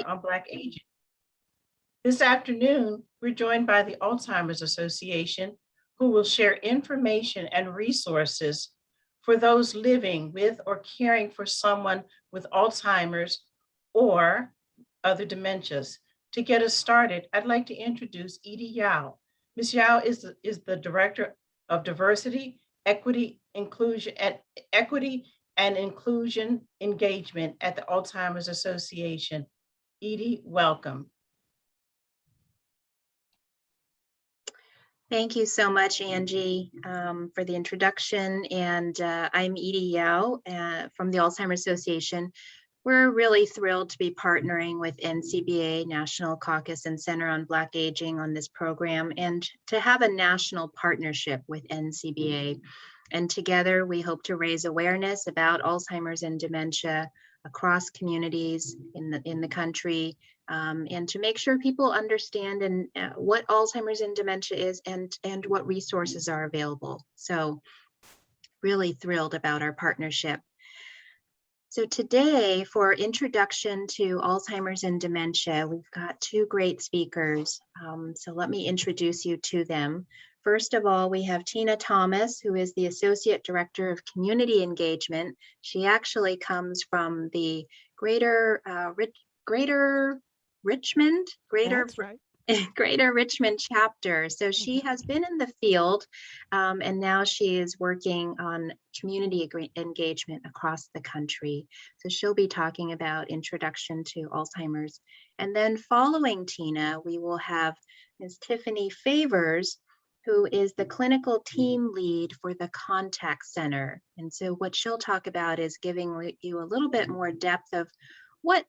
on Black aging. This afternoon, we're joined by the Alzheimer's Association, who will share information and resources for those living with or caring for someone with Alzheimer's or other dementias. To get us started, I'd like to introduce Edie Yao. Ms. Yao is the Director of Diversity, Equity, Inclusion, and Inclusion Engagement at the Alzheimer's Association. Edie, welcome. Thank you so much, Angie, for the introduction. And I'm Edie Yao from the Alzheimer's Association. We're really thrilled to be partnering with NCBA, National Caucus and Center on Black Aging, on this program, and to have a national partnership with NCBA. And together, we hope to raise awareness about Alzheimer's and dementia across communities in the country, and to make sure people understand what Alzheimer's and dementia is and what resources are available. So really thrilled about our partnership. So today, for introduction to Alzheimer's and dementia, we've got two great speakers. So let me introduce you to them. First of all, we have Tina Thomas, who is the Associate Director of Community Engagement. She actually comes from the Greater Richmond chapter. So she has been in the field, and now she is working on community engagement across the country. So she'll be talking about introduction to Alzheimer's. And then following Tina, we will have Ms. Tiffany Favors, who is the clinical team lead for the contact center. And so what she'll talk about is giving you a little bit more depth of what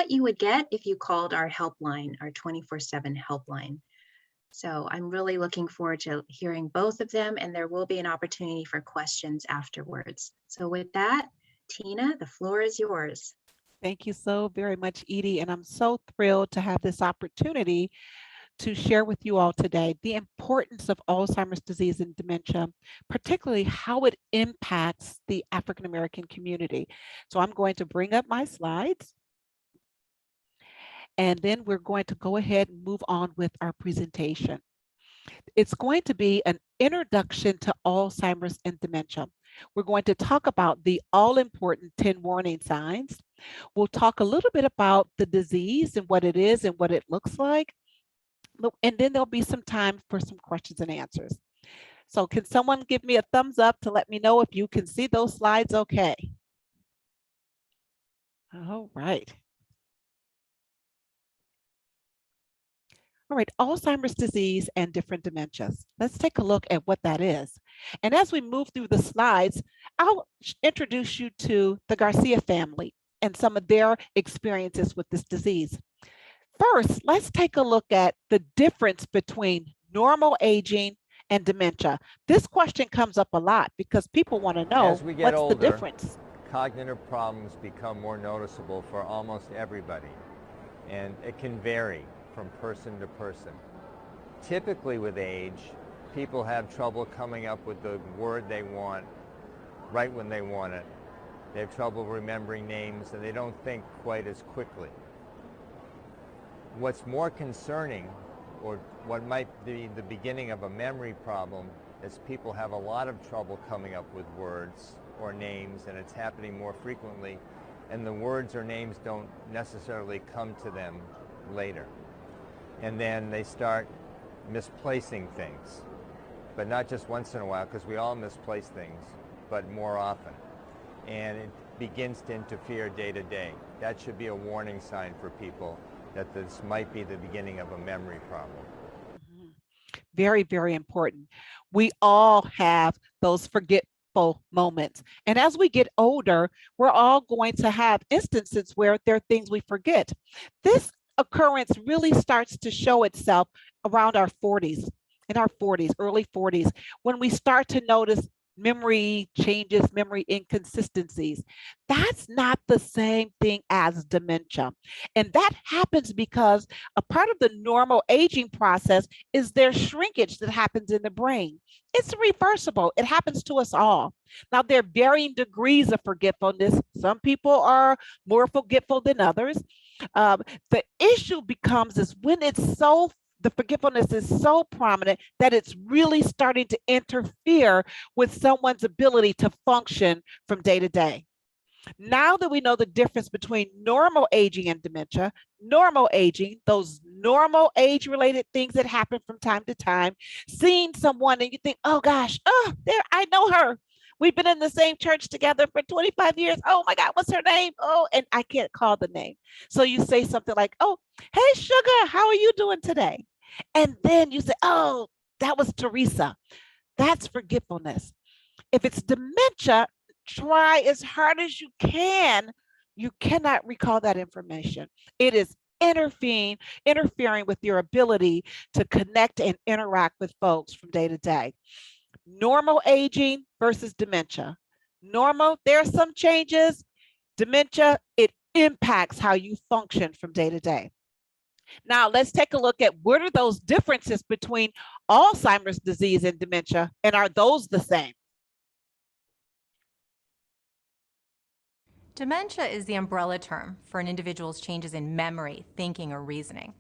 you would get if you called our helpline, our 24/7 helpline. So I'm really looking forward to hearing both of them, and there will be an opportunity for questions afterwards. So with that, Tina, the floor is yours. Thank you so very much, Edie, and I'm so thrilled to have this opportunity to share with you all today the importance of Alzheimer's disease and dementia, particularly how it impacts the African American community. So I'm going to bring up my slides, and then we're going to go ahead and move on with our presentation. It's going to be an introduction to Alzheimer's and dementia. We're going to talk about the all-important 10 warning signs. We'll talk a little bit about the disease and what it is and what it looks like. And then there'll be some time for some questions and answers. So can someone give me a thumbs up to let me know if you can see those slides okay? All right. All right, Alzheimer's disease and different dementias. Let's take a look at what that is. And as we move through the slides, I'll introduce you to the Garcia family and some of their experiences with this disease. First, let's take a look at the difference between normal aging and dementia. This question comes up a lot because people want to know what's the difference. Cognitive problems become more noticeable for almost everybody, and it can vary from person to person. Typically with age, people have trouble coming up with the word they want right when they want it. They have trouble remembering names, and they don't think quite as quickly. What's more concerning, or what might be the beginning of a memory problem, is people have a lot of trouble coming up with words or names, and it's happening more frequently, and the words or names don't necessarily come to them later. And then they start misplacing things, but not just once in a while, because we all misplace things, but more often. And it begins to interfere day to day. That should be a warning sign for people that this might be the beginning of a memory problem. Very, very important. We all have those forgetful moments. And as we get older, we're all going to have instances where there are things we forget. This occurrence really starts to show itself around our 40s, early 40s, when we start to notice memory changes, memory inconsistencies. That's not the same thing as dementia. And that happens because a part of the normal aging process is there's shrinkage that happens in the brain. It's reversible. It happens to us all. Now, there are varying degrees of forgetfulness. Some people are more forgetful than others. The issue becomes is when the forgetfulness is so prominent that it's really starting to interfere with someone's ability to function from day to day. Now that we know the difference between normal aging and dementia, normal aging, those normal age related things that happen from time to time, seeing someone and you think, oh gosh, oh, there, I know her. We've been in the same church together for 25 years. Oh my God, what's her name? Oh, and I can't call the name. So you say something like, oh, hey, sugar, how are you doing today? And then you say, oh, that was Teresa. That's forgetfulness. If it's dementia, try as hard as you can. You cannot recall that information. It is interfering with your ability to connect and interact with folks from day to day. Normal aging versus dementia. Normal, there are some changes. Dementia, it impacts how you function from day to day. Now, let's take a look at what are those differences between Alzheimer's disease and dementia, and are those the same? Dementia is the umbrella term for an individual's changes in memory, thinking, or reasoning.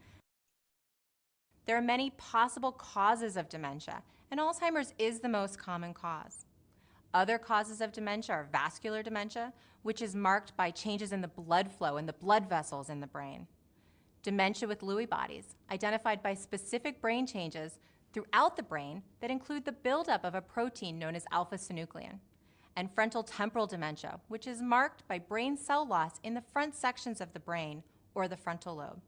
There are many possible causes of dementia, and Alzheimer's is the most common cause. Other causes of dementia are vascular dementia, which is marked by changes in the blood flow and the blood vessels in the brain. Dementia with Lewy bodies, identified by specific brain changes throughout the brain that include the buildup of a protein known as alpha-synuclein. And frontal temporal dementia, which is marked by brain cell loss in the front sections of the brain or the frontal lobe.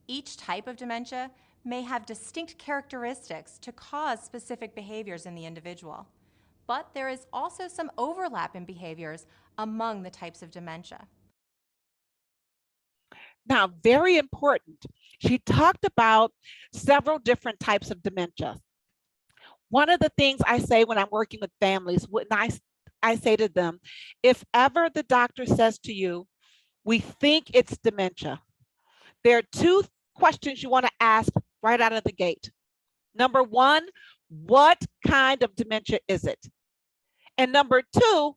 Each type of dementia may have distinct characteristics to cause specific behaviors in the individual, but there is also some overlap in behaviors among the types of dementia. Now, very important, she talked about several different types of dementia. One of the things I say when I'm working with families, when I say to them, if ever the doctor says to you, we think it's dementia, there are two questions you want to ask right out of the gate. Number one, what kind of dementia is it? And number two,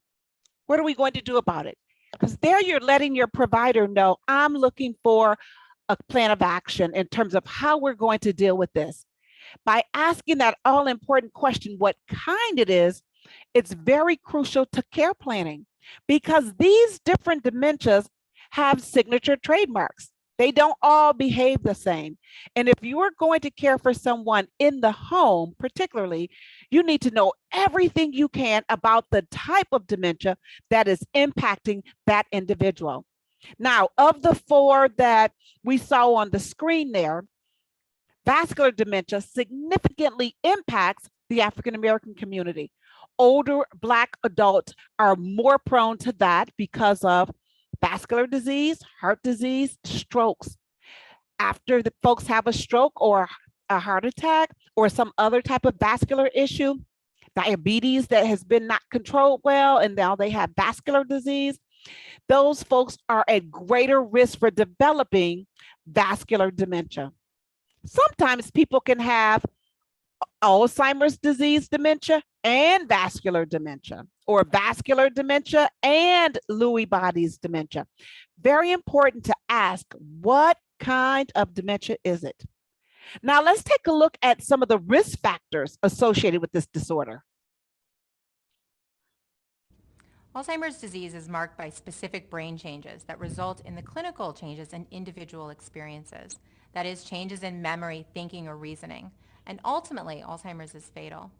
what are we going to do about it? Because there you're letting your provider know, I'm looking for a plan of action in terms of how we're going to deal with this. By asking that all important question, what kind it is, it's very crucial to care planning because these different dementias have signature trademarks. They don't all behave the same. And if you are going to care for someone in the home, particularly, you need to know everything you can about the type of dementia that is impacting that individual. Now, of the four that we saw on the screen there, vascular dementia significantly impacts the African American community. Older Black adults are more prone to that because of vascular disease, heart disease, strokes. After the folks have a stroke or a heart attack or some other type of vascular issue, diabetes that has been not controlled well, and now they have vascular disease, those folks are at greater risk for developing vascular dementia. Sometimes people can have Alzheimer's disease dementia and vascular dementia, or vascular dementia and Lewy bodies dementia. Very important to ask, what kind of dementia is it? Now let's take a look at some of the risk factors associated with this disorder. Alzheimer's disease is marked by specific brain changes that result in the clinical changes in individual experiences. That is, changes in memory, thinking, or reasoning. And ultimately, Alzheimer's is fatal.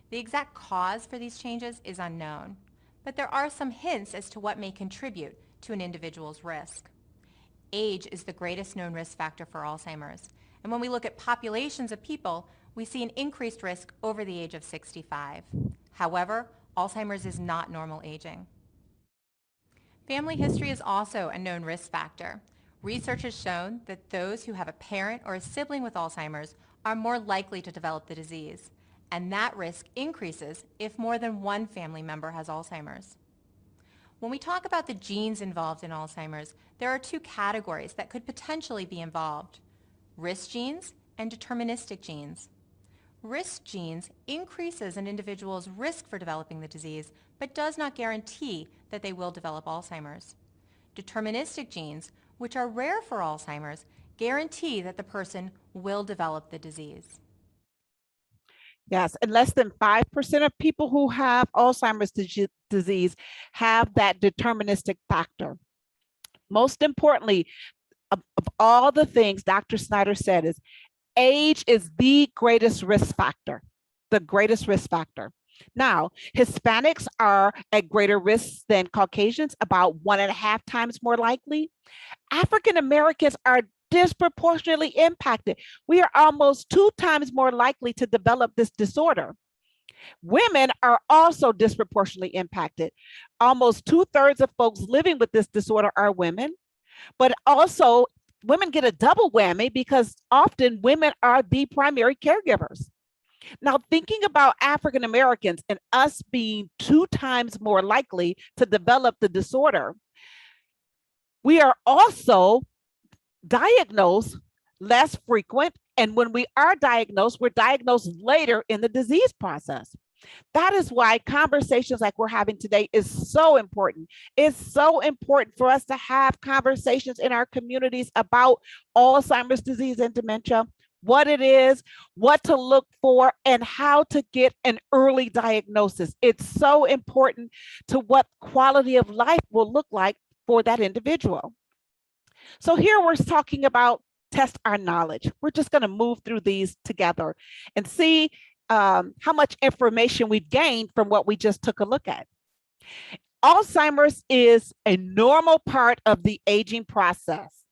The exact cause for these changes is unknown, but there are some hints as to what may contribute to an individual's risk. Age is the greatest known risk factor for Alzheimer's, and when we look at populations of people, we see an increased risk over the age of 65. However, Alzheimer's is not normal aging. Family history is also a known risk factor. Research has shown that those who have a parent or a sibling with Alzheimer's are more likely to develop the disease, and that risk increases if more than one family member has Alzheimer's. When we talk about the genes involved in Alzheimer's, there are two categories that could potentially be involved: risk genes and deterministic genes. Risk genes increases an individual's risk for developing the disease, but does not guarantee that they will develop Alzheimer's. Deterministic genes which are rare for Alzheimer's, guarantee that the person will develop the disease. Yes, and less than 5% of people who have Alzheimer's disease have that deterministic factor. Most importantly, of all the things Dr. Snyder said is age is the greatest risk factor, the greatest risk factor. Now, Hispanics are at greater risk than Caucasians, about 1.5 times more likely. African Americans are disproportionately impacted. We are almost 2 times more likely to develop this disorder. Women are also disproportionately impacted. Almost 2/3 of folks living with this disorder are women, but also women get a double whammy because often women are the primary caregivers. Now, thinking about African Americans and us being 2 times more likely to develop the disorder, we are also diagnosed less frequent. And when we are diagnosed, we're diagnosed later in the disease process. That is why conversations like we're having today is so important. It's so important for us to have conversations in our communities about Alzheimer's disease and dementia, what it is, what to look for, and how to get an early diagnosis. It's so important to what quality of life will look like for that individual. So here we're talking about test our knowledge. We're just going to move through these together and see how much information we've gained from what we just took a look at. Alzheimer's is a normal part of the aging process.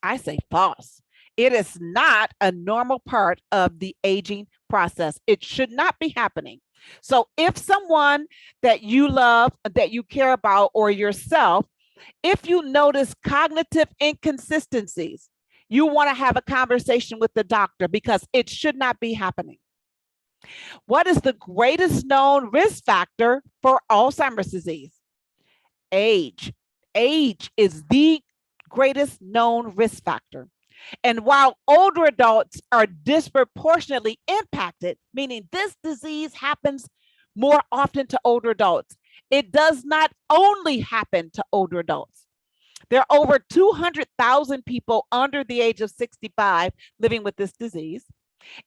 I say false. It is not a normal part of the aging process. It should not be happening. So if someone that you love, that you care about, or yourself, if you notice cognitive inconsistencies, you want to have a conversation with the doctor because it should not be happening. What is the greatest known risk factor for Alzheimer's disease? Age. Age is the greatest known risk factor. And while older adults are disproportionately impacted, meaning this disease happens more often to older adults, it does not only happen to older adults. There are over 200,000 people under the age of 65 living with this disease.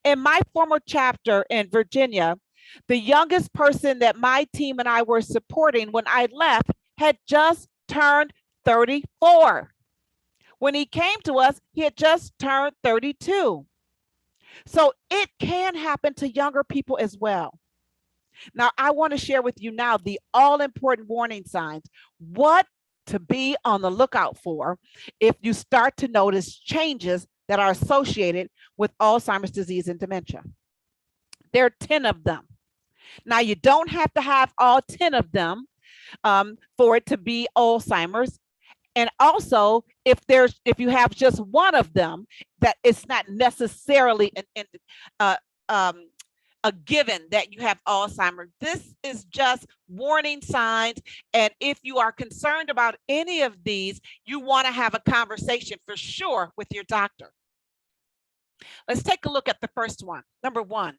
In my former chapter in Virginia, the youngest person that my team and I were supporting when I left had just turned 34. When he came to us, he had just turned 32. So it can happen to younger people as well. Now, I want to share with you now the all-important warning signs, what to be on the lookout for if you start to notice changes that are associated with Alzheimer's disease and dementia. There are 10 of them. Now, you don't have to have all 10 of them for it to be Alzheimer's. And also, if you have just one of them, that it's not necessarily a given that you have Alzheimer's. This is just warning signs. And if you are concerned about any of these, you want to have a conversation for sure with your doctor. Let's take a look at the first one. Number 1,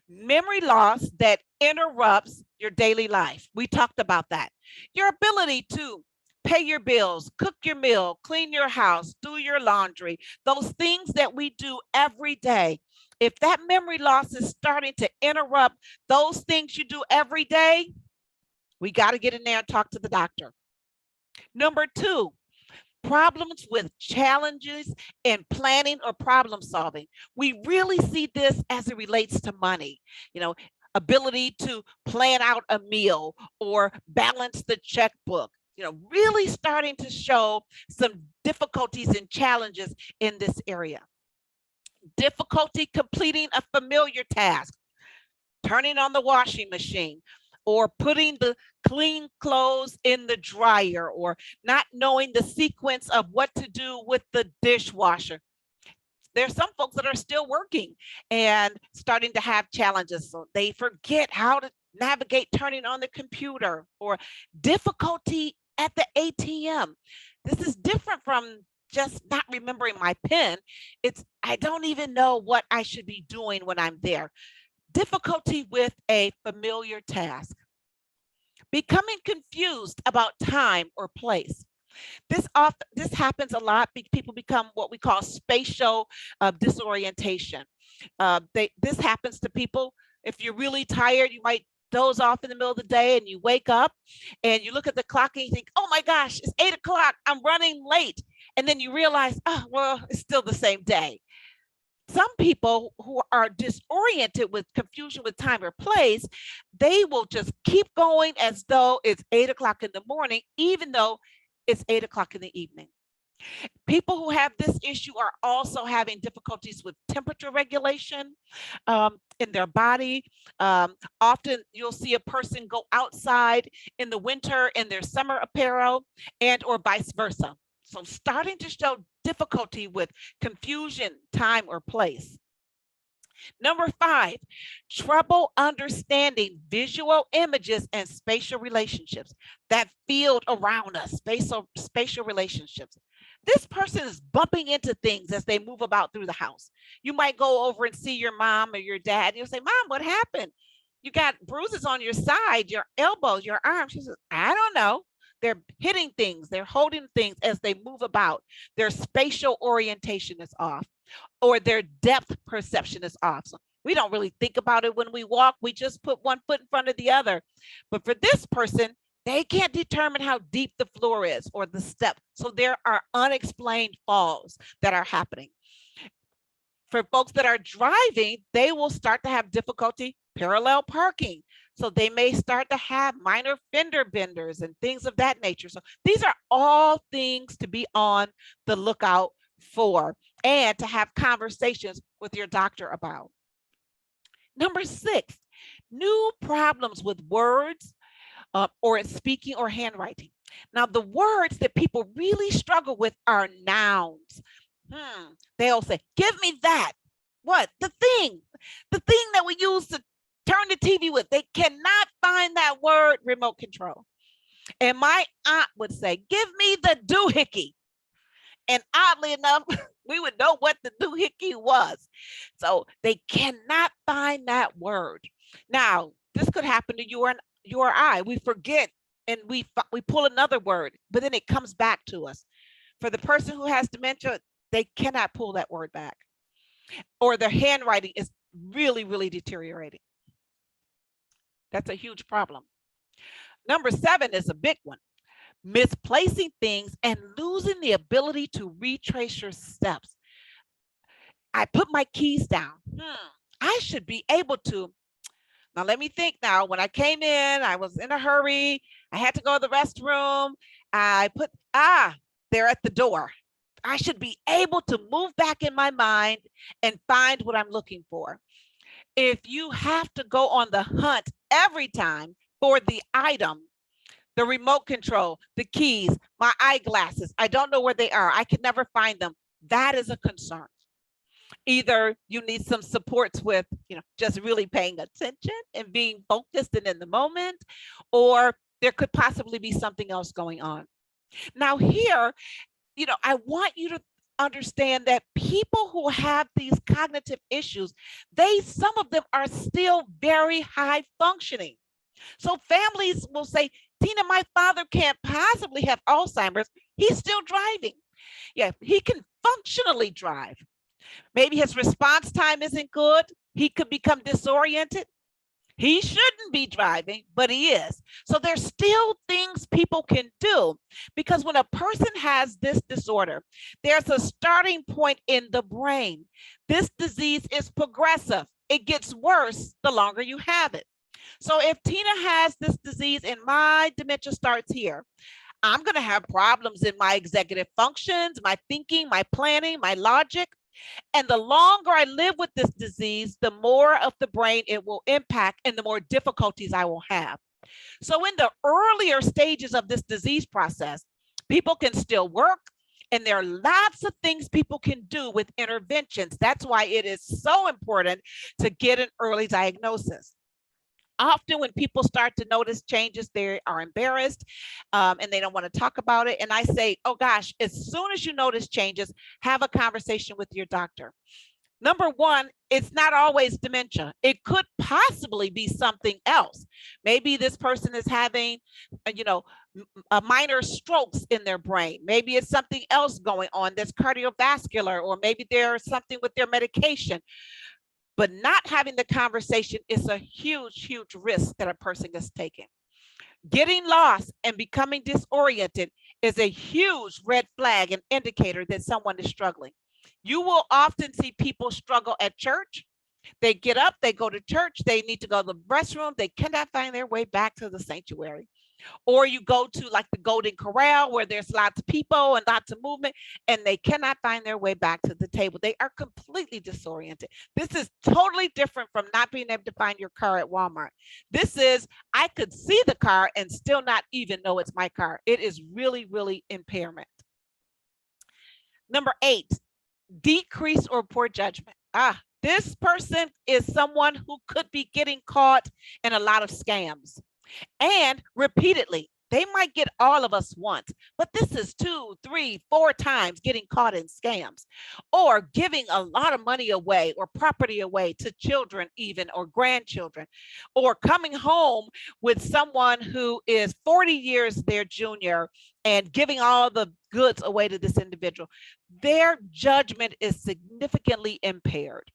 memory loss that interrupts your daily life. We talked about that. Your ability to pay your bills, cook your meal, clean your house, do your laundry, those things that we do every day. If that memory loss is starting to interrupt those things you do every day, we got to get in there and talk to the doctor. Number 2, problems with challenges in planning or problem solving. We really see this as it relates to money, ability to plan out a meal or balance the checkbook. Really starting to show some difficulties and challenges in this area. Difficulty completing a familiar task, turning on the washing machine, or putting the clean clothes in the dryer, or not knowing the sequence of what to do with the dishwasher. There's some folks that are still working and starting to have challenges, so they forget how to navigate turning on the computer, or difficulty at the ATM. This is different from just not remembering my PIN. It's, I don't even know what I should be doing when I'm there. Difficulty with a familiar task. Becoming confused about time or place. This happens a lot. People become what we call spatial disorientation. This happens to people. If you're really tired, you might doze off in the middle of the day and you wake up and you look at the clock and you think, oh my gosh, it's 8 o'clock, I'm running late. And then you realize, oh, well, it's still the same day. Some people who are disoriented with confusion with time or place, they will just keep going as though it's 8 o'clock in the morning, even though it's 8 o'clock in the evening. People who have this issue are also having difficulties with temperature regulation in their body. Often you'll see a person go outside in the winter in their summer apparel, and or vice versa. So starting to show difficulty with confusion, time or place. Number 5, trouble understanding visual images and spatial relationships, that field around us, spatial relationships. This person is bumping into things as they move about through the house. You might go over and see your mom or your dad. And you'll say, Mom, what happened? You got bruises on your side, your elbows, your arms. She says, I don't know. They're hitting things. They're holding things as they move about. Their spatial orientation is off, or their depth perception is off. So we don't really think about it when we walk. We just put one foot in front of the other. But for this person, they can't determine how deep the floor is or the step. So there are unexplained falls that are happening. For folks that are driving, they will start to have difficulty parallel parking. So they may start to have minor fender benders and things of that nature. So these are all things to be on the lookout for and to have conversations with your doctor about. Number 6, new problems with words or speaking or handwriting. Now, the words that people really struggle with are nouns. They'll say, give me that. What? The thing that we use to turn the TV with. They cannot find that word, remote control. And my aunt would say, give me the doohickey. And oddly enough, we would know what the doohickey was. So they cannot find that word. Now, this could happen to you or I. We forget and we pull another word, but then it comes back to us. For the person who has dementia, they cannot pull that word back, or their handwriting is really, really deteriorating. That's a huge problem. Number 7 is a big one. Misplacing things and losing the ability to retrace your steps. I put my keys down. I should be able to. Now, let me think now. When I came in, I was in a hurry. I had to go to the restroom. They're at the door. I should be able to move back in my mind and find what I'm looking for. If you have to go on the hunt every time for the item, the remote control, the keys, my eyeglasses, I don't know where they are, I can never find them, that is a concern. Either you need some supports with, just really paying attention and being focused and in the moment, or there could possibly be something else going on. Now here, I want you to understand that people who have these cognitive issues, some of them are still very high functioning. So families will say, Tina, my father can't possibly have Alzheimer's. He's still driving. Yeah, he can functionally drive. Maybe his response time isn't good. He could become disoriented. He shouldn't be driving, but he is. So there's still things people can do, because when a person has this disorder, there's a starting point in the brain. This disease is progressive. It gets worse the longer you have it. So if Tina has this disease and my dementia starts here, I'm going to have problems in my executive functions, my thinking, my planning, my logic. And the longer I live with this disease, the more of the brain it will impact and the more difficulties I will have. So in the earlier stages of this disease process, people can still work, and there are lots of things people can do with interventions. That's why it is so important to get an early diagnosis. Often when people start to notice changes, they are embarrassed and they don't want to talk about it. And I say, oh gosh, as soon as you notice changes, have a conversation with your doctor. Number 1, it's not always dementia. It could possibly be something else. Maybe this person is having, minor strokes in their brain. Maybe it's something else going on that's cardiovascular, or maybe there's something with their medication. But not having the conversation is a huge, huge risk that a person is taking. Getting lost and becoming disoriented is a huge red flag and indicator that someone is struggling. You will often see people struggle at church. They get up, they go to church, they need to go to the restroom, they cannot find their way back to the sanctuary. Or you go to like the Golden Corral where there's lots of people and lots of movement, and they cannot find their way back to the table. They are completely disoriented. This is totally different from not being able to find your car at Walmart. This is, I could see the car and still not even know it's my car. It is really, really impairment. Number 8, decrease or poor judgment. This person is someone who could be getting caught in a lot of scams. And repeatedly, they might get all of us once, but this is 2, 3, 4 times getting caught in scams, or giving a lot of money away or property away to children even, or grandchildren, or coming home with someone who is 40 years their junior and giving all the goods away to this individual. Their judgment is significantly impaired.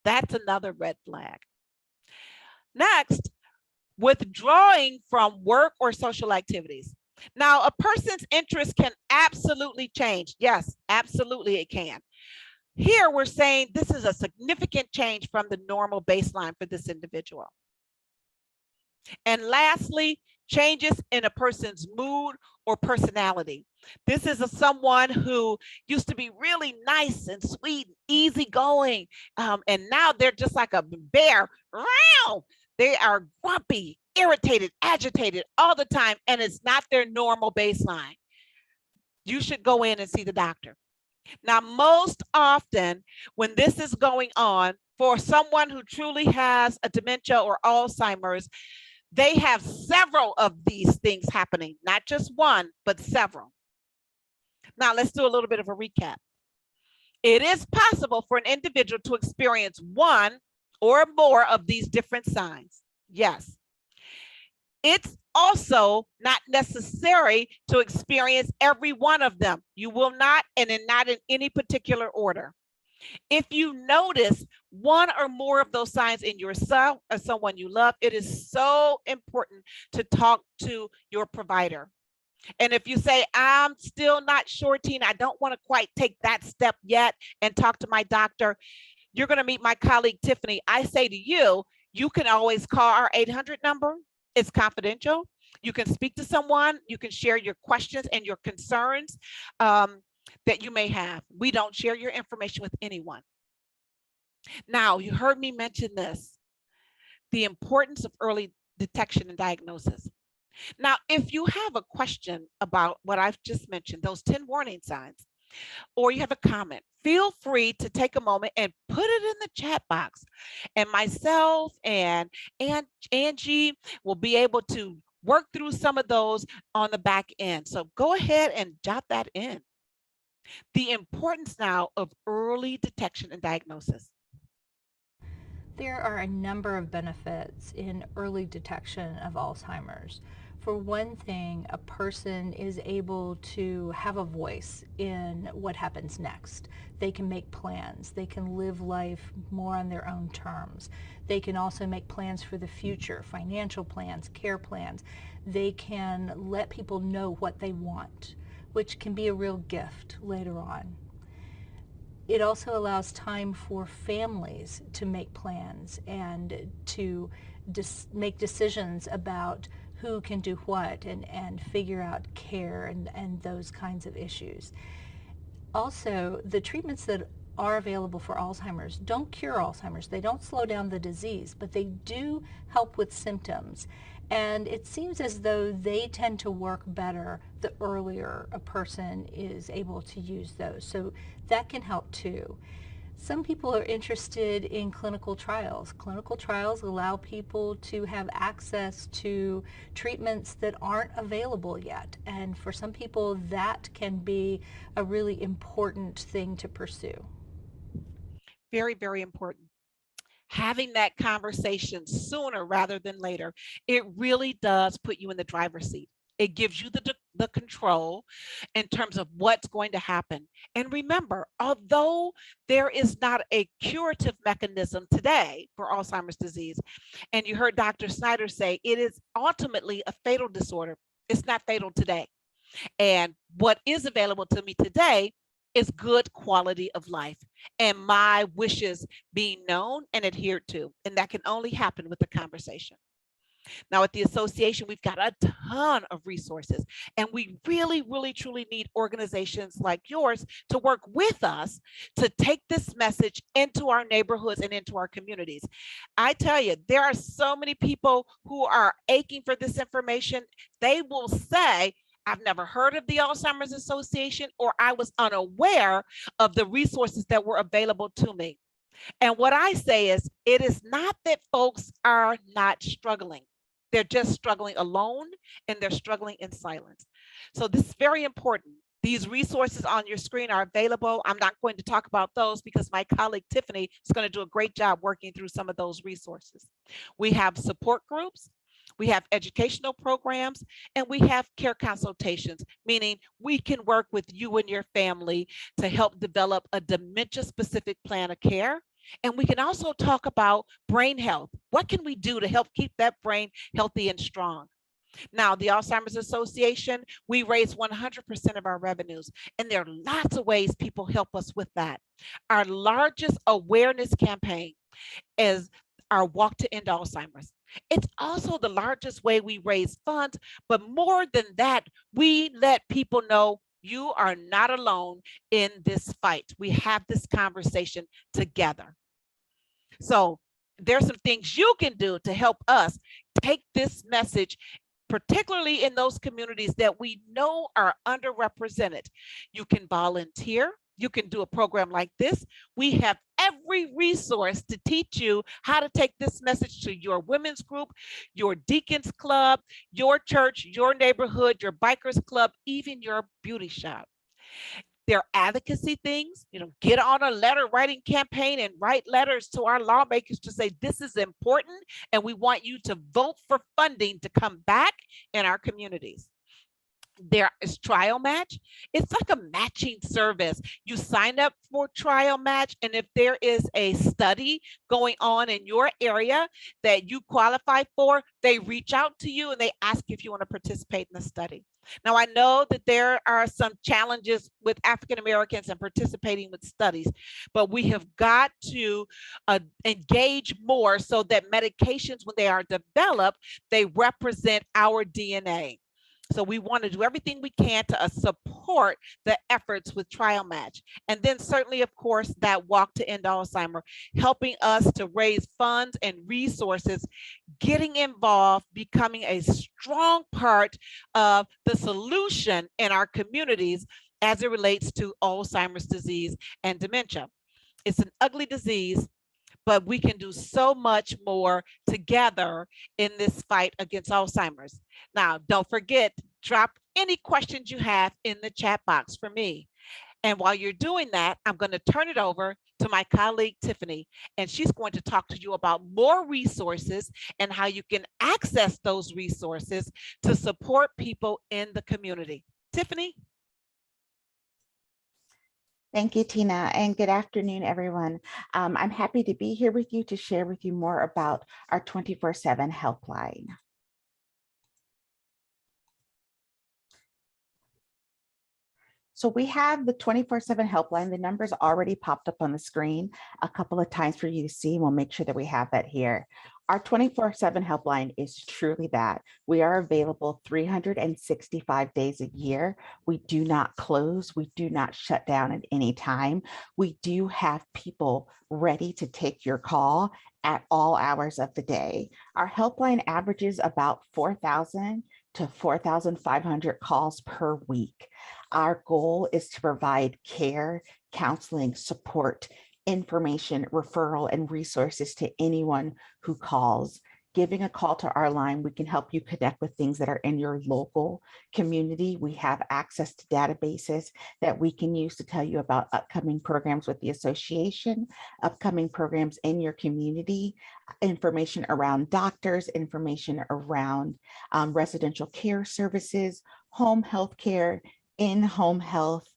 That's another red flag. Next, withdrawing from work or social activities. Now, a person's interest can absolutely change. Yes, absolutely it can. Here we're saying this is a significant change from the normal baseline for this individual. And lastly, changes in a person's mood or personality. This is someone who used to be really nice and sweet, easygoing, and now they're just like a bear. They are grumpy, irritated, agitated all the time, and it's not their normal baseline. You should go in and see the doctor. Now, most often when this is going on, for someone who truly has a dementia or Alzheimer's, they have several of these things happening, not just one, but several. Now, let's do a little bit of a recap. It is possible for an individual to experience one or more of these different signs. Yes. It's also not necessary to experience every one of them. You will not, and not in any particular order. If you notice one or more of those signs in yourself or someone you love, it is so important to talk to your provider. And if you say, I'm still not sure, Tina, I don't want to quite take that step yet and talk to my doctor, you're going to meet my colleague, Tiffany. I say to you, you can always call our 800 number. It's confidential. You can speak to someone. You can share your questions and your concerns that you may have. We don't share your information with anyone. Now, you heard me mention this, the importance of early detection and diagnosis. Now, if you have a question about what I've just mentioned, those 10 warning signs, or you have a comment, feel free to take a moment and put it in the chat box. And myself and Angie will be able to work through some of those on the back end. So go ahead and jot that in. The importance now of early detection and diagnosis. There are a number of benefits in early detection of Alzheimer's. For one thing, a person is able to have a voice in what happens next. They can make plans. They can live life more on their own terms. They can also make plans for the future, financial plans, care plans. They can let people know what they want, which can be a real gift later on. It also allows time for families to make plans and to make decisions about who can do what and figure out care and those kinds of issues. Also, the treatments that are available for Alzheimer's don't cure Alzheimer's. They don't slow down the disease, but they do help with symptoms. And it seems as though they tend to work better the earlier a person is able to use those. So that can help too. Some people are interested in clinical trials. Clinical trials allow people to have access to treatments that aren't available yet. And for some people, that can be a really important thing to pursue. Very, very important. having that conversation sooner rather than later, it really does put you in the driver's seat. It gives you the control in terms of what's going to happen. And remember, although there is not a curative mechanism today for Alzheimer's disease, and you heard Dr. Snyder say it is ultimately a fatal disorder, it's not fatal today. And what is available to me today is good quality of life and my wishes being known and adhered to. And that can only happen with a conversation. Now, at the association, we've got a ton of resources, and we really, really, truly need organizations like yours to work with us to take this message into our neighborhoods and into our communities. I tell you, there are so many people who are aching for this information. They will say, I've never heard of the Alzheimer's Association, or I was unaware of the resources that were available to me. And what I say is, it is not that folks are not struggling. They're just struggling alone, and they're struggling in silence. So this is very important. These resources on your screen are available. I'm not going to talk about those because my colleague Tiffany is going to do a great job working through some of those resources. We have support groups, we have educational programs, and we have care consultations, meaning we can work with you and your family to help develop a dementia-specific plan of care. And we can also talk about brain health. What can we do to help keep that brain healthy and strong? Now, the Alzheimer's Association, we raise 100% of our revenues, and there are lots of ways people help us with that. Our largest awareness campaign is our Walk to End Alzheimer's. It's also the largest way we raise funds, but more than that, we let people know you are not alone in this fight. We have this conversation together. So there's some things you can do to help us take this message, particularly in those communities that we know are underrepresented. You can volunteer. You can do a program like this. We have every resource to teach you how to take this message to your women's group, your deacons club, your church, your neighborhood, your bikers club, even your beauty shop. There are advocacy things, get on a letter writing campaign and write letters to our lawmakers to say this is important and we want you to vote for funding to come back in our communities. There is Trial Match. It's like a matching service. You sign up for Trial Match, and if there is a study going on in your area that you qualify for, they reach out to you and they ask if you want to participate in the study. Now, I know that there are some challenges with African Americans and participating with studies, but we have got to engage more so that medications, when they are developed, they represent our DNA. So we want to do everything we can to support the efforts with Trial Match. And then certainly, of course, that Walk to End Alzheimer, helping us to raise funds and resources, getting involved, becoming a strong part of the solution in our communities as it relates to Alzheimer's disease and dementia. It's an ugly disease, but we can do so much more together in this fight against Alzheimer's. Now, don't forget, drop any questions you have in the chat box for me. And while you're doing that, I'm going to turn it over to my colleague, Tiffany, and she's going to talk to you about more resources and how you can access those resources to support people in the community. Tiffany? Thank you, Tina, and good afternoon, everyone. I'm happy to be here with you to share with you more about our 24/7 helpline. So we have the 24/7 helpline. The numbers already popped up on the screen a couple of times for you to see. We'll make sure that we have that here. Our 24/7 helpline is truly that. We are available 365 days a year. We do not close. We do not shut down at any time. We do have people ready to take your call at all hours of the day. Our helpline averages about 4,000 to 4,500 calls per week. Our goal is to provide care, counseling, support, information, referral, and resources to anyone who calls giving a call to our line, we can help you connect with things that are in your local community. We have access to databases that we can use to tell you about upcoming programs with the association, upcoming programs in your community, information around doctors, information around residential care services, home health care, in-home health,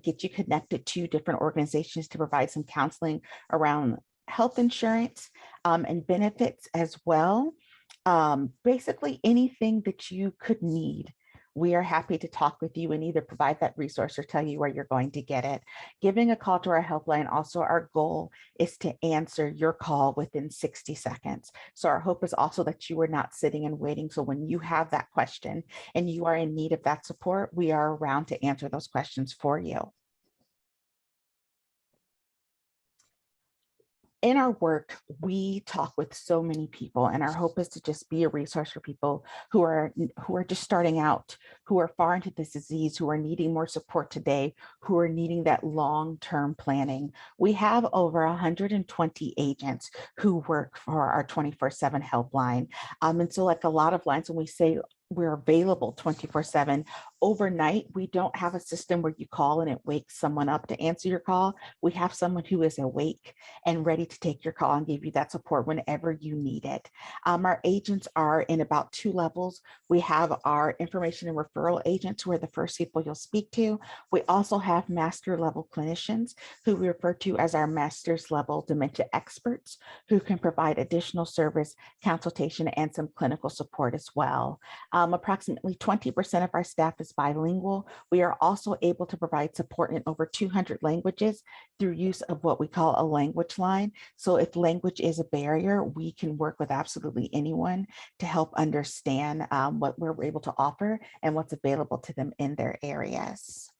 get you connected to different organizations to provide some counseling around health insurance and benefits as well. Basically anything that you could need. We are happy to talk with you and either provide that resource or tell you where you're going to get it. Giving a call to our helpline, also our goal is to answer your call within 60 seconds. So our hope is also that you are not sitting and waiting. So when you have that question and you are in need of that support, we are around to answer those questions for you. In our work, we talk with so many people, and our hope is to just be a resource for people who are just starting out, who are far into this disease, who are needing more support today, who are needing that long-term planning. We have over 120 agents who work for our 24/7 helpline. And so like a lot of lines, when we say we're available 24/7, overnight, we don't have a system where you call and it wakes someone up to answer your call. We have someone who is awake and ready to take your call and give you that support whenever you need it. Our agents are in about 2 levels. We have our information and referral agents, who are the first people you'll speak to. We also have master level clinicians, who we refer to as our master's level dementia experts, who can provide additional service, consultation, and some clinical support as well. Approximately 20% of our staff is bilingual. We are also able to provide support in over 200 languages through use of what we call a language line. So if language is a barrier, we can work with absolutely anyone to help understand what we're able to offer and what's available to them in their areas.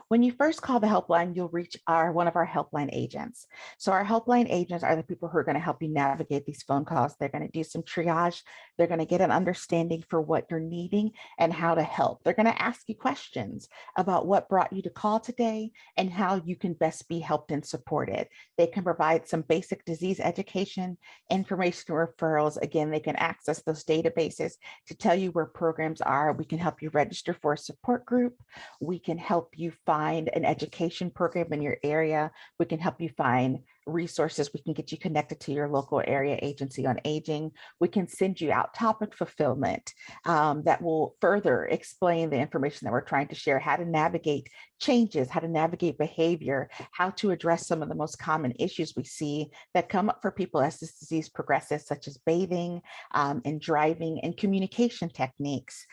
When you first call the helpline, you'll reach one of our helpline agents. So our helpline agents are the people who are going to help you navigate these phone calls. They're going to do some triage. They're going to get an understanding for what you're needing and how to help. They're going to ask you questions about what brought you to call today and how you can best be helped and supported. They can provide some basic disease education, information referrals. Again, they can access those databases to tell you where programs are. We can help you register for a support group. We can help you find an education program in your area. We can help you find resources. We can get you connected to your local area agency on aging. We can send you out topic fulfillment that will further explain the information that we're trying to share, how to navigate changes, how to navigate behavior, how to address some of the most common issues we see that come up for people as this disease progresses, such as bathing and driving and communication techniques.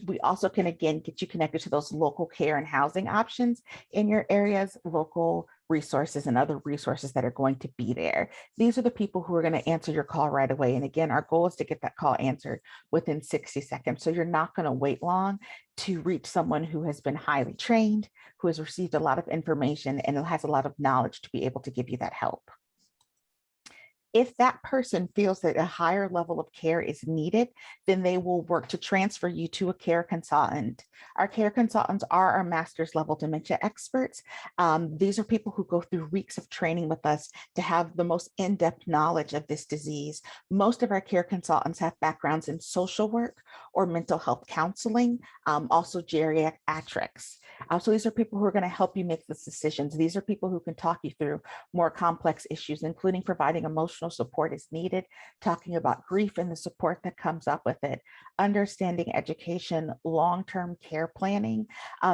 We also can, again, get you connected to those local care and housing options in your areas, local resources and other resources that are going to be there. These are the people who are going to answer your call right away. And again, our goal is to get that call answered within 60 seconds. So you're not going to wait long to reach someone who has been highly trained, who has received a lot of information and who has a lot of knowledge to be able to give you that help. If that person feels that a higher level of care is needed, then they will work to transfer you to a care consultant. Our care consultants are our master's level dementia experts. These are people who go through weeks of training with us to have the most in-depth knowledge of this disease. Most of our care consultants have backgrounds in social work or mental health counseling, also geriatrics. So these are people who are going to help you make these decisions. These are people who can talk you through more complex issues, including providing emotional support as needed, talking about grief and the support that comes up with it, understanding education, long-term care planning,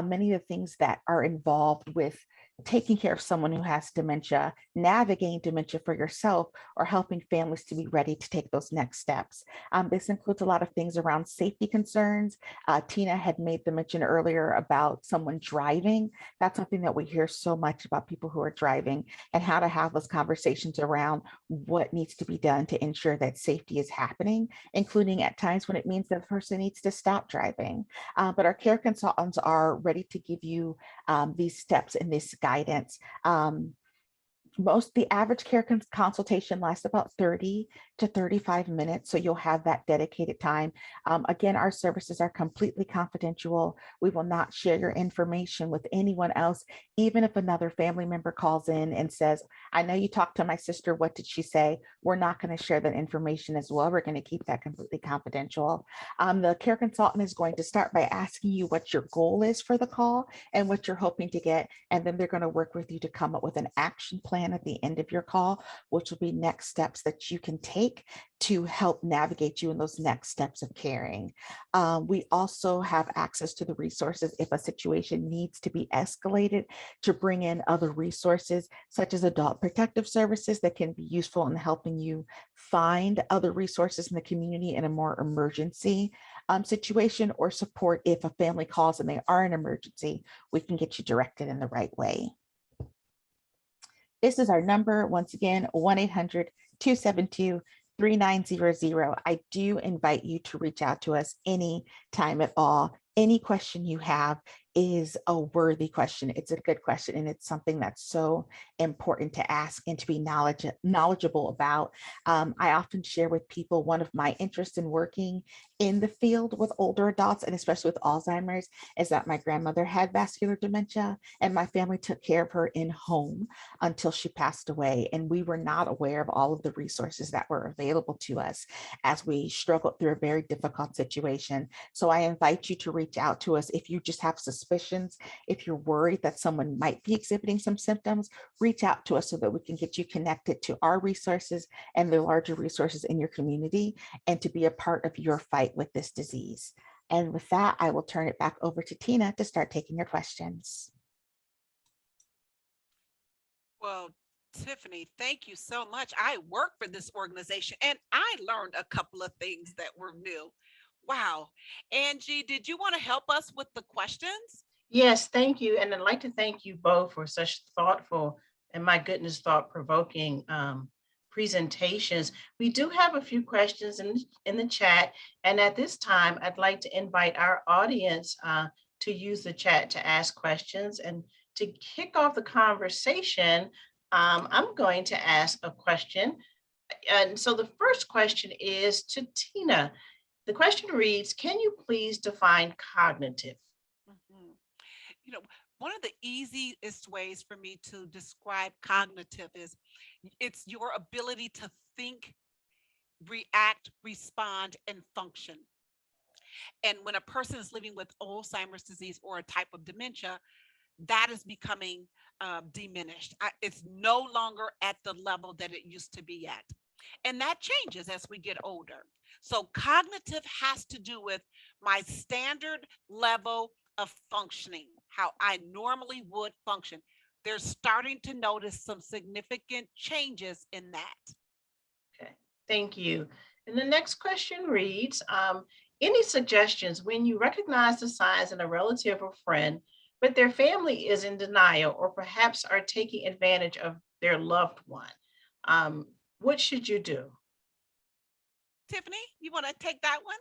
many of the things that are involved with taking care of someone who has dementia, navigating dementia for yourself, or helping families to be ready to take those next steps. This includes a lot of things around safety concerns. Tina had made the mention earlier about someone driving. That's something that we hear so much about, people who are driving, and how to have those conversations around what needs to be done to ensure that safety is happening, including at times when it means that the person needs to stop driving. But our care consultants are ready to give you these steps and this guidance. The average care consultation lasts about 30 to 35 minutes. So you'll have that dedicated time. Again, our services are completely confidential. We will not share your information with anyone else, even if another family member calls in and says, I know you talked to my sister, what did she say? We're not going to share that information as well. We're going to keep that completely confidential. The care consultant is going to start by asking you what your goal is for the call and what you're hoping to get. And then they're going to work with you to come up with an action plan at the end of your call, which will be next steps that you can take to help navigate you in those next steps of caring. We also have access to the resources if a situation needs to be escalated, to bring in other resources such as adult protective services that can be useful in helping you find other resources in the community in a more emergency situation, or support if a family calls and they are an emergency, we can get you directed in the right way. This is our number, once again, 1-800-272-3900. I do invite you to reach out to us any time at all. Any question you have is a worthy question. It's a good question, and it's something that's so important to ask and to be knowledgeable about. I often share with people one of my interests in working in the field with older adults, and especially with Alzheimer's, is that my grandmother had vascular dementia, and my family took care of her in home until she passed away. And we were not aware of all of the resources that were available to us as we struggled through a very difficult situation. So I invite you to reach out to us if you just have suspicions, if you're worried that someone might be exhibiting some symptoms. Reach out to us so that we can get you connected to our resources and the larger resources in your community, and to be a part of your fight with this disease. And with that, I will turn it back over to Tina to start taking your questions. Well, Tiffany, thank you so much. I work for this organization and I learned a couple of things that were new. Wow. Angie, did you want to help us with the questions? Yes, thank you. And I'd like to thank you both for such thoughtful and, my goodness, thought-provoking presentations. We do have a few questions in the chat. And at this time, I'd like to invite our audience to use the chat to ask questions. And to kick off the conversation, I'm going to ask a question. And so the first question is to Tina. The question reads, can you please define cognitive? Mhm. You know, one of the easiest ways for me to describe cognitive is it's your ability to think, react, respond, and function. And when a person is living with Alzheimer's disease or a type of dementia, that is becoming diminished. It's no longer at the level that it used to be at. And that changes as we get older. So cognitive has to do with my standard level of functioning, how I normally would function. They're starting to notice some significant changes in that. Okay, thank you. And the next question reads, any suggestions when you recognize the signs in a relative or friend, but their family is in denial or perhaps are taking advantage of their loved one? What should you do? Tiffany, you want to take that one?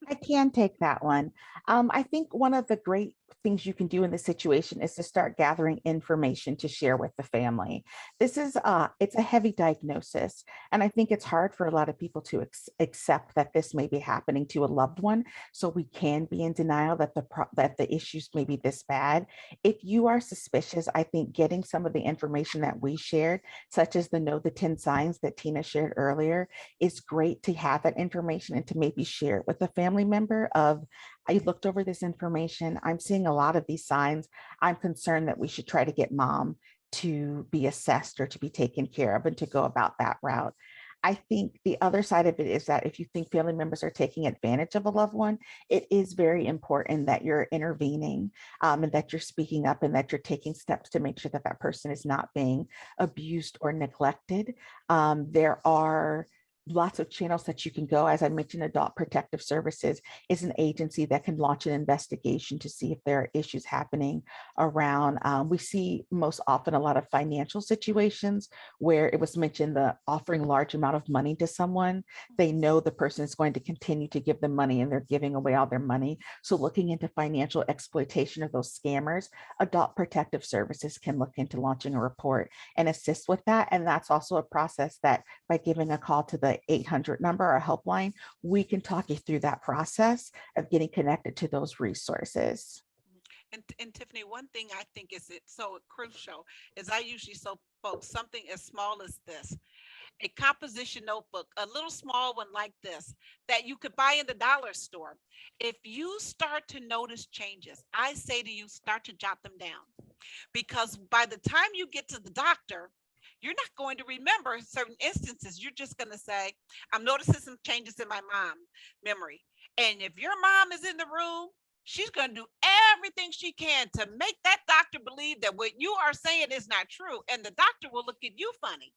I can take that one. I think one of the great things you can do in this situation is to start gathering information to share with the family. This is it's a heavy diagnosis, and I think it's hard for a lot of people to accept that this may be happening to a loved one. So we can be in denial that the issues may be this bad. If you are suspicious, I think getting some of the information that we shared, such as the Know the 10 Signs that Tina shared earlier, is great to have that information and to maybe share it with a family member of, I looked over this information, I'm seeing a lot of these signs. I'm concerned that we should try to get mom to be assessed or to be taken care of and to go about that route. I think the other side of it is that if you think family members are taking advantage of a loved one, it is very important that you're intervening and that you're speaking up and that you're taking steps to make sure that that person is not being abused or neglected. There are lots of channels that you can go. As I mentioned, Adult Protective Services is an agency that can launch an investigation to see if there are issues happening around. We see most often a lot of financial situations where it was mentioned the offering large amount of money to someone. They know the person is going to continue to give them money and they're giving away all their money. So looking into financial exploitation of those scammers, Adult Protective Services can look into launching a report and assist with that. And that's also a process that by giving a call to the 800 number or helpline, we can talk you through that process of getting connected to those resources. And Tiffany, one thing I think is it's so crucial is I usually show folks something as small as this, a composition notebook, a little small one like this that you could buy in the dollar store. If you start to notice changes, I say to you, start to jot them down, because by the time you get to the doctor, you're not going to remember certain instances. You're just going to say, I'm noticing some changes in my mom's memory. And if your mom is in the room, she's going to do everything she can to make that doctor believe that what you are saying is not true. And the doctor will look at you funny.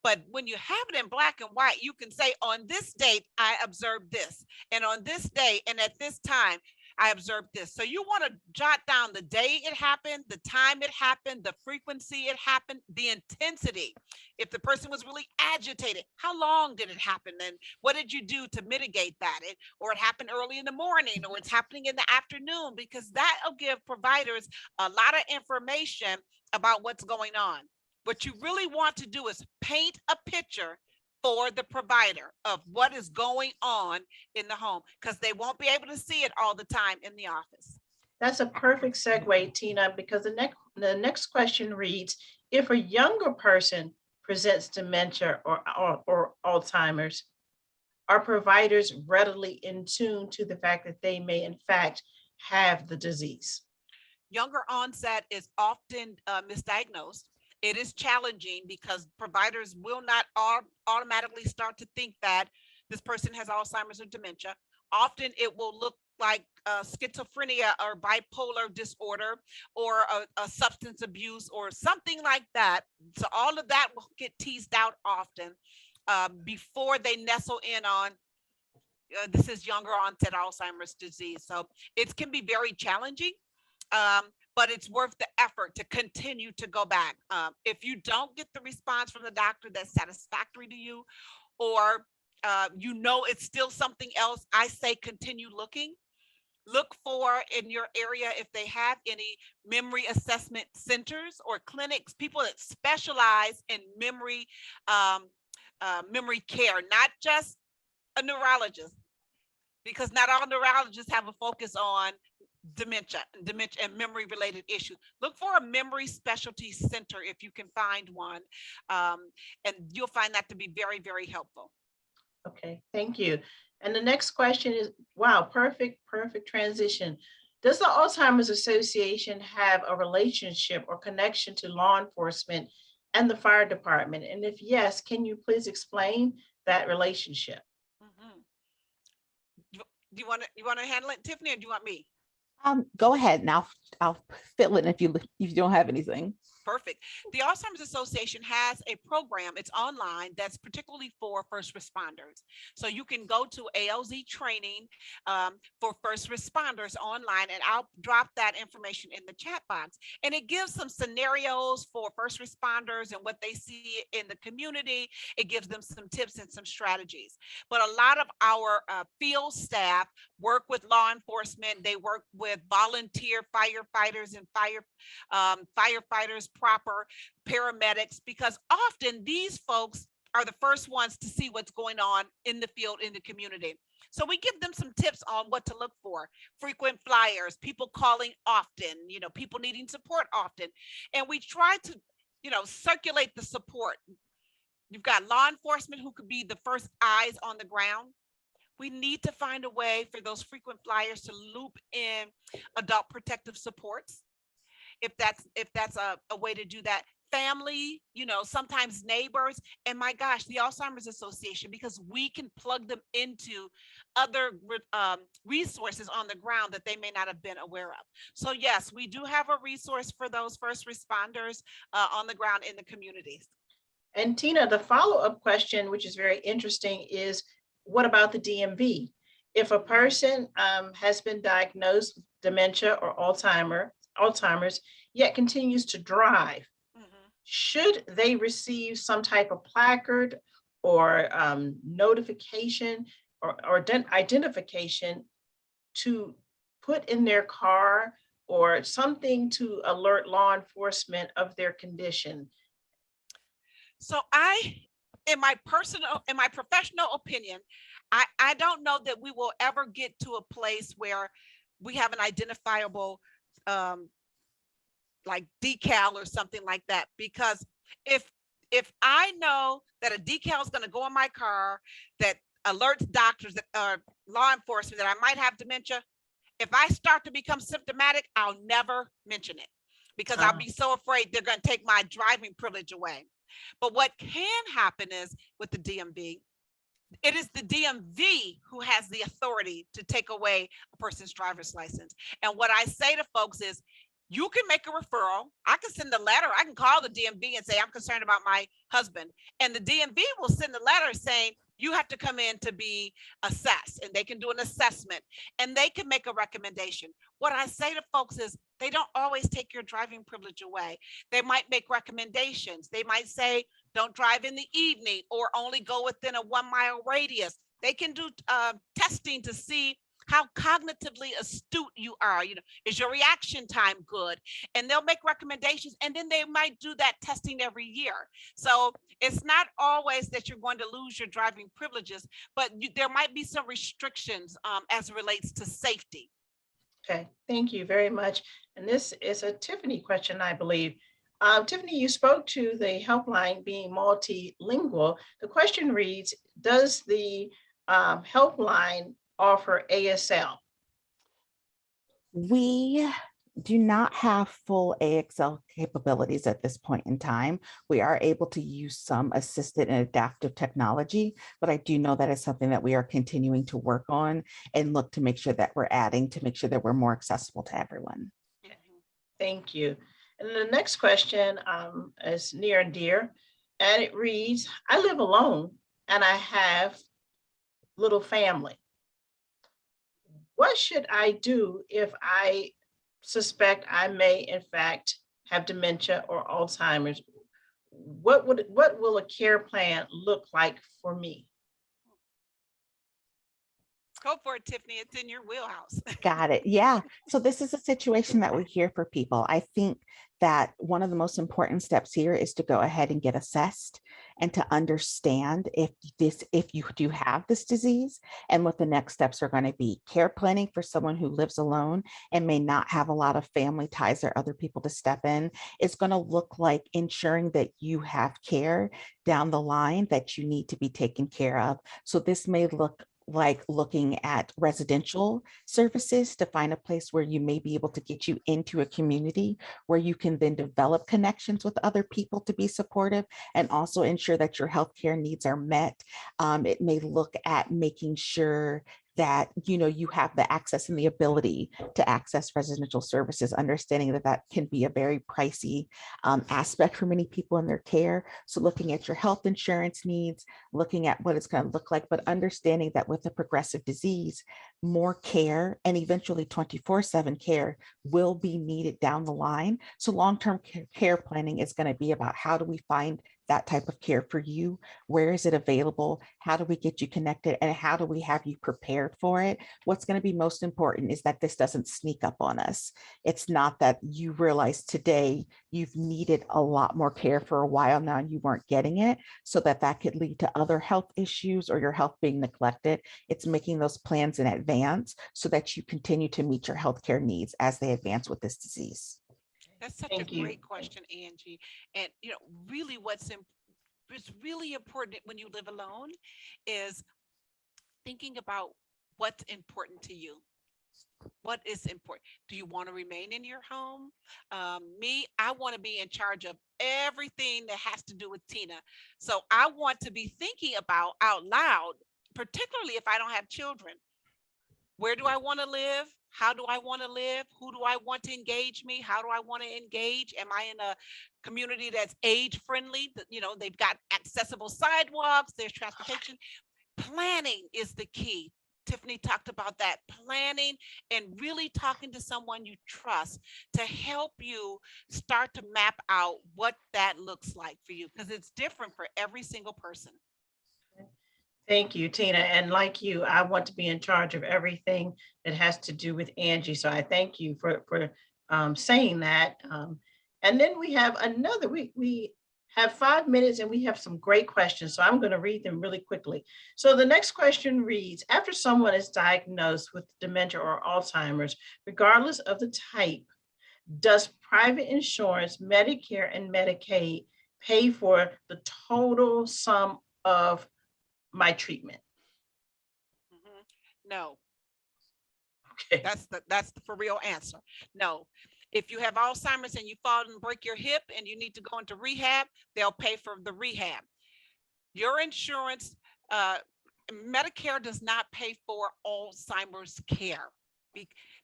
But when you have it in black and white, you can say, on this date, I observed this. And on this day and at this time, I observed this. So you want to jot down the day it happened, the time it happened, the frequency it happened, the intensity. If the person was really agitated, how long did it happen? And what did you do to mitigate that? Or it happened early in the morning, or it's happening in the afternoon, because that will give providers a lot of information about what's going on. What you really want to do is paint a picture for the provider of what is going on in the home, because they won't be able to see it all the time in the office. That's a perfect segue, Tina, because the next question reads, if a younger person presents dementia or Alzheimer's, are providers readily in tune to the fact that they may in fact have the disease? Younger onset is often misdiagnosed. It is challenging because providers will not automatically start to think that this person has Alzheimer's or dementia. Often it will look like schizophrenia or bipolar disorder or a substance abuse or something like that. So all of that will get teased out often before they nestle in on this is younger onset Alzheimer's disease. So it can be very challenging. But it's worth the effort to continue to go back. If you don't get the response from the doctor that's satisfactory to you, or you know it's still something else, I say continue looking. Look for in your area if they have any memory assessment centers or clinics, people that specialize in memory care, not just a neurologist, because not all neurologists have a focus on dementia and memory related issues. Look for a memory specialty center if you can find one, and you'll find that to be very, very helpful. Okay, thank you. And the next question is, wow, perfect transition. Does the Alzheimer's Association have a relationship or connection to law enforcement and the fire department? And if yes, can you please explain that relationship? Mm-hmm. Do you want to handle it, Tiffany, or do you want me? Go ahead and I'll fill in if you don't have anything. Perfect. The Alzheimer's Association has a program, it's online, that's particularly for first responders. So you can go to ALZ training for first responders online, and I'll drop that information in the chat box. And it gives some scenarios for first responders and what they see in the community. It gives them some tips and some strategies. But a lot of our field staff work with law enforcement. They work with volunteer firefighters and firefighters, proper paramedics, because often these folks are the first ones to see what's going on in the field, in the community. So we give them some tips on what to look for: frequent flyers, people calling often, people needing support often. And we try to, circulate the support. You've got law enforcement who could be the first eyes on the ground. We need to find a way for those frequent flyers to loop in adult protective supports, if that's a way to do that. Family, sometimes neighbors, and my gosh, the Alzheimer's Association, because we can plug them into other resources on the ground that they may not have been aware of. So yes, we do have a resource for those first responders on the ground in the communities. And Tina, the follow-up question, which is very interesting, is what about the DMV? If a person has been diagnosed with dementia or Alzheimer's, yet continues to drive, should they receive some type of placard or notification or identification to put in their car or something to alert law enforcement of their condition? So in my professional opinion, I don't know that we will ever get to a place where we have an identifiable like decal or something like that. Because if I know that a decal is going to go in my car that alerts doctors that law enforcement that I might have dementia, if I start to become symptomatic, I'll never mention it because I'll be so afraid they're going to take my driving privilege away. But what can happen is with the DMV, it is the DMV who has the authority to take away a person's driver's license. And what I say to folks is, you can make a referral. I can send a letter. I can call the DMV and say, I'm concerned about my husband. And the DMV will send a letter saying, you have to come in to be assessed, and they can do an assessment and they can make a recommendation. What I say to folks is they don't always take your driving privilege away. They might make recommendations. They might say, don't drive in the evening or only go within a 1 mile radius. They can do testing to see how cognitively astute you are. You know, is your reaction time good? And they'll make recommendations, and then they might do that testing every year. So it's not always that you're going to lose your driving privileges, but there might be some restrictions as it relates to safety. Okay, thank you very much. And this is a Tiffany question, I believe. Tiffany, you spoke to the helpline being multilingual. The question reads, does the helpline offer ASL? We do not have full AXL capabilities at this point in time. We are able to use some assisted and adaptive technology, but I do know that is something that we are continuing to work on and look to make sure that we're adding to make sure that we're more accessible to everyone. Thank you. And the next question is near and dear, and it reads, I live alone and I have little family. What should I do if I suspect I may in fact have dementia or Alzheimer's? What will a care plan look like for me? Go for it, Tiffany. It's in your wheelhouse. Got it. Yeah. So this is a situation that we hear for people. I think that one of the most important steps here is to go ahead and get assessed and to understand if you do have this disease and what the next steps are going to be. Care planning for someone who lives alone and may not have a lot of family ties or other people to step in is going to look like ensuring that you have care down the line that you need to be taken care of. So this may look like looking at residential services to find a place where you may be able to get you into a community where you can then develop connections with other people to be supportive and also ensure that your healthcare needs are met. It may look at making sure that you have the access and the ability to access residential services, understanding that that can be a very pricey aspect for many people in their care. So looking at your health insurance needs, looking at what it's going to look like, but understanding that with a progressive disease, more care and eventually 24/7 care will be needed down the line. So long-term care planning is going to be about how do we find that type of care for you? Where is it available? How do we get you connected? And how do we have you prepared for it? What's going to be most important is that this doesn't sneak up on us. It's not that you realize today you've needed a lot more care for a while now and you weren't getting it, so that could lead to other health issues or your health being neglected. It's making those plans in advance so that you continue to meet your healthcare needs as they advance with this disease. That's such Thank a you. great question, Angie. And really what's really important when you live alone is thinking about what's important to you. What is important? Do you want to remain in your home? I want to be in charge of everything that has to do with Tina. So I want to be thinking about out loud, particularly if I don't have children. Where do I want to live? How do I want to live? Who do I want to engage me? How do I want to engage? Am I in a community that's age friendly? You know, they've got accessible sidewalks, there's transportation. Planning is the key. Tiffany talked about that, planning and really talking to someone you trust to help you start to map out what that looks like for you, because it's different for every single person. Thank you, Tina. And like you, I want to be in charge of everything that has to do with Angie. So I thank you for saying that. And then we have another, we have 5 minutes and we have some great questions. So I'm going to read them really quickly. So the next question reads, after someone is diagnosed with dementia or Alzheimer's, regardless of the type, does private insurance, Medicare and Medicaid pay for the total sum of my treatment? No. Okay. That's the for real answer. No. If you have Alzheimer's and you fall and break your hip and you need to go into rehab, they'll pay for the rehab. Your insurance, Medicare does not pay for Alzheimer's care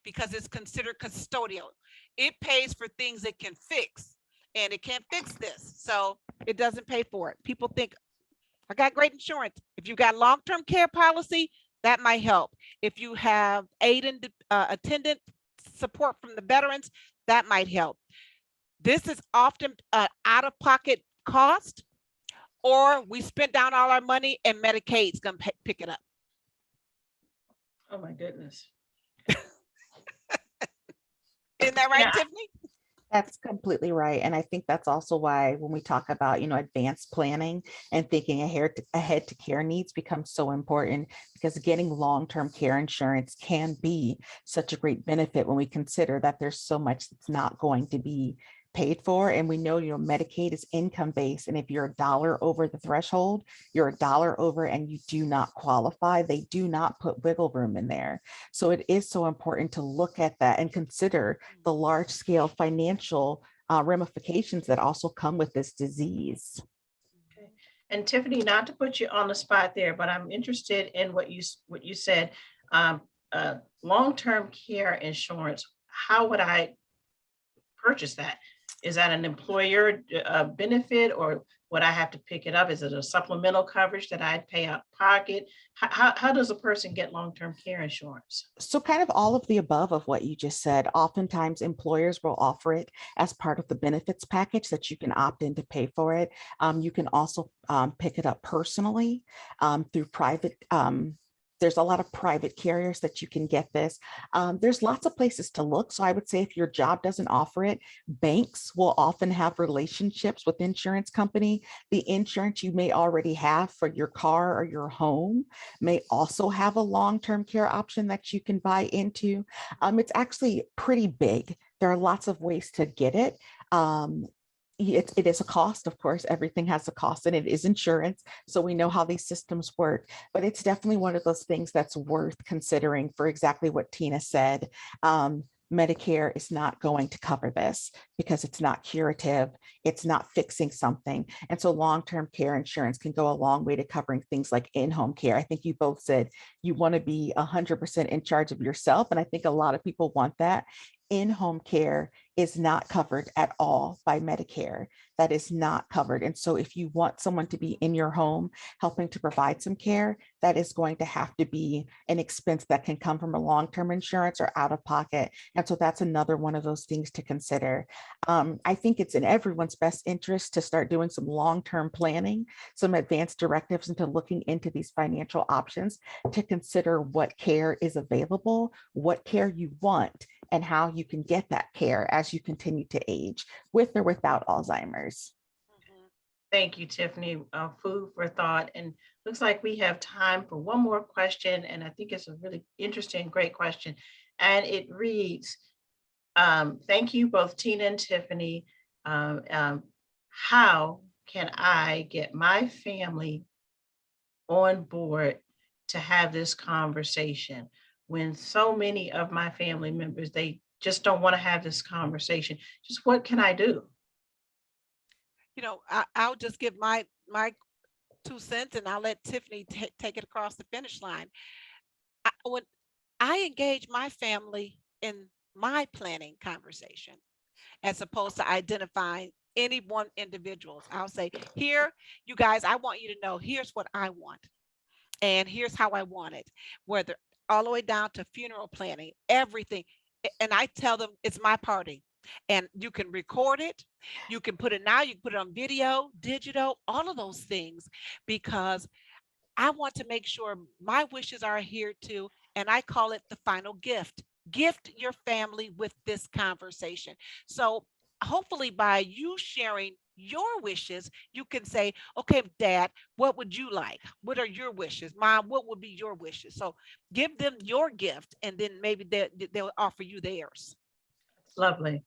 because it's considered custodial. It pays for things it can fix, and it can't fix this. So it doesn't pay for it. People think, I got great insurance. If you've got long-term care policy, that might help. If you have aid and attendant support from the veterans, that might help. This is often out-of-pocket cost, or we spent down all our money and Medicaid's gonna pick it up. Oh my goodness. Isn't that right, Yeah. Tiffany? That's completely right. And I think that's also why when we talk about, advanced planning and thinking ahead to care needs becomes so important, because getting long-term care insurance can be such a great benefit when we consider that there's so much that's not going to be paid for. And we know, Medicaid is income based. And if you're $1 over the threshold, you're $1 over and you do not qualify. They do not put wiggle room in there. So it is so important to look at that and consider the large scale financial ramifications that also come with this disease. Okay. And Tiffany, not to put you on the spot there, but I'm interested in what you said. Long-term care insurance, how would I purchase that? Is that an employer benefit, or would I have to pick it up? Is it a supplemental coverage that I'd pay out of pocket? How does a person get long-term care insurance? So kind of all of the above of what you just said. Oftentimes employers will offer it as part of the benefits package that you can opt in to pay for it. You can also pick it up personally through private. There's a lot of private carriers that you can get this. There's lots of places to look. So I would say if your job doesn't offer it, banks will often have relationships with insurance company. The insurance you may already have for your car or your home may also have a long-term care option that you can buy into. It's actually pretty big. There are lots of ways to get it. It is a cost, of course, everything has a cost, and it is insurance. So we know how these systems work, but it's definitely one of those things that's worth considering for exactly what Tina said. Medicare is not going to cover this because it's not curative, it's not fixing something. And so long-term care insurance can go a long way to covering things like in-home care. I think you both said you want to be 100% in charge of yourself. And I think a lot of people want that. In-home care is not covered at all by Medicare. That is not covered. And so if you want someone to be in your home helping to provide some care, that is going to have to be an expense that can come from a long-term insurance or out of pocket. And so that's another one of those things to consider. I think it's in everyone's best interest to start doing some long-term planning, some advanced directives into looking into these financial options to consider what care is available, what care you want, and how you can get that care as you continue to age with or without Alzheimer's. Thank you, Tiffany. Food for thought. And looks like we have time for one more question. And I think it's a really interesting, great question. And it reads, thank you, both Tina and Tiffany. How can I get my family on board to have this conversation when so many of my family members, they just don't want to have this conversation? Just what can I do? I'll just give my 2 cents and I'll let Tiffany take it across the finish line. I engage my family in my planning conversation as opposed to identifying any one individuals. I'll say, here, you guys, I want you to know, here's what I want. And here's how I want it, whether all the way down to funeral planning, everything. And I tell them it's my party. And you can record it, you can put it now, you can put it on video, digital, all of those things, because I want to make sure my wishes are adhered to, and I call it the final gift. Gift your family with this conversation. So hopefully by you sharing your wishes, you can say, okay, Dad, what would you like? What are your wishes? Mom, what would be your wishes? So give them your gift, and then maybe they'll offer you theirs. Lovely.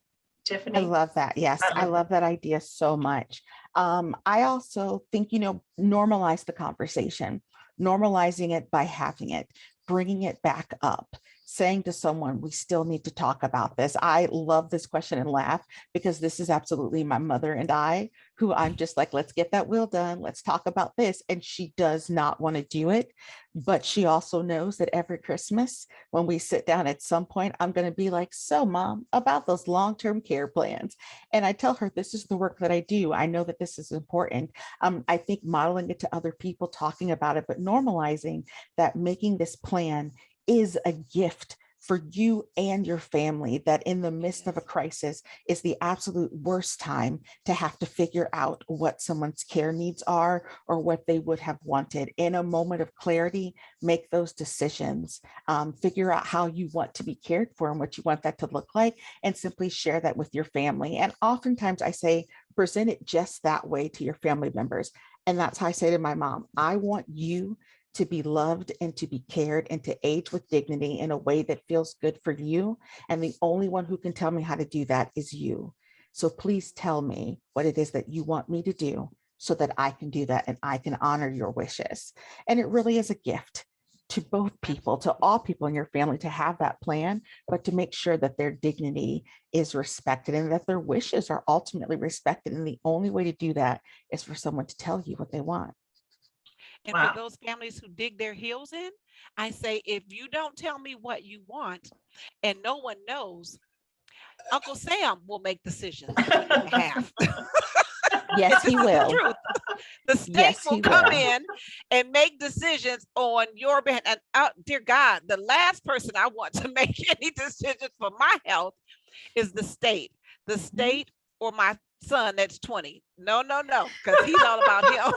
I Tiffany? love that. Yes, I I love love that idea so much. I also think, normalize the conversation, normalizing it by having it, bringing it back up, saying to someone, we still need to talk about this. I love this question and laugh because this is absolutely my mother and I, who I'm just like, let's get that will done. Let's talk about this. And she does not want to do it. But she also knows that every Christmas, when we sit down at some point, I'm going to be like, so Mom, about those long-term care plans. And I tell her, this is the work that I do. I know that this is important. I think modeling it to other people, talking about it, but normalizing that making this plan is a gift for you and your family, that in the midst of a crisis is the absolute worst time to have to figure out what someone's care needs are or what they would have wanted. In a moment of clarity, make those decisions, figure out how you want to be cared for and what you want that to look like, and simply share that with your family. And oftentimes I say, present it just that way to your family members. And that's how I say to my mom, I want you to be loved and to be cared and to age with dignity in a way that feels good for you. And the only one who can tell me how to do that is you. So please tell me what it is that you want me to do so that I can do that and I can honor your wishes. And it really is a gift to both people, to all people in your family, to have that plan, but to make sure that their dignity is respected and that their wishes are ultimately respected. And the only way to do that is for someone to tell you what they want. And for Wow. those families who dig their heels in, I say, if you don't tell me what you want and no one knows, Uncle Sam will make decisions on your behalf. Yes, he This is the will. truth. The state Yes, will he come will. in and make decisions on your behalf. And dear God, the last person I want to make any decisions for my health is the state. The state or my son that's 20. No, no, no, because he's all about him.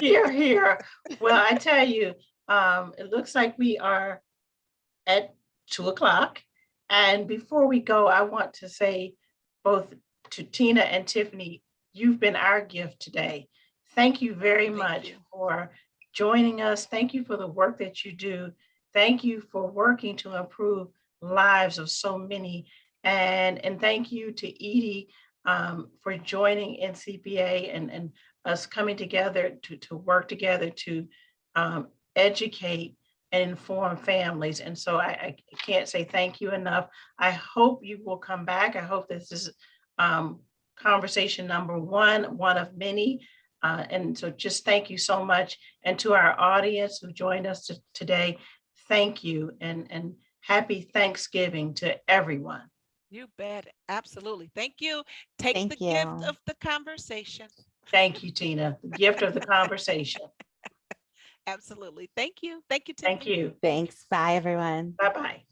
Here, here. Well, I tell you, it looks like we are at 2 o'clock. And before we go, I want to say both to Tina and Tiffany, you've been our gift today. Thank you very Thank much you. for joining us. Thank you for the work that you do. Thank you for working to improve lives of so many. And thank you to Edie for joining NCPA and us coming together to work together to educate and inform families. And so I can't say thank you enough. I hope you will come back. I hope this is conversation number one of many. And so just thank you so much. And to our audience who joined us today, thank you and happy Thanksgiving to everyone. You bet. Absolutely. Thank you. Take the Thank gift you. of the conversation. Thank you, Tina, the gift of the conversation. Absolutely. Thank you. Thank you, Thank Tiffany. you. Thanks. Bye, everyone. Bye-bye.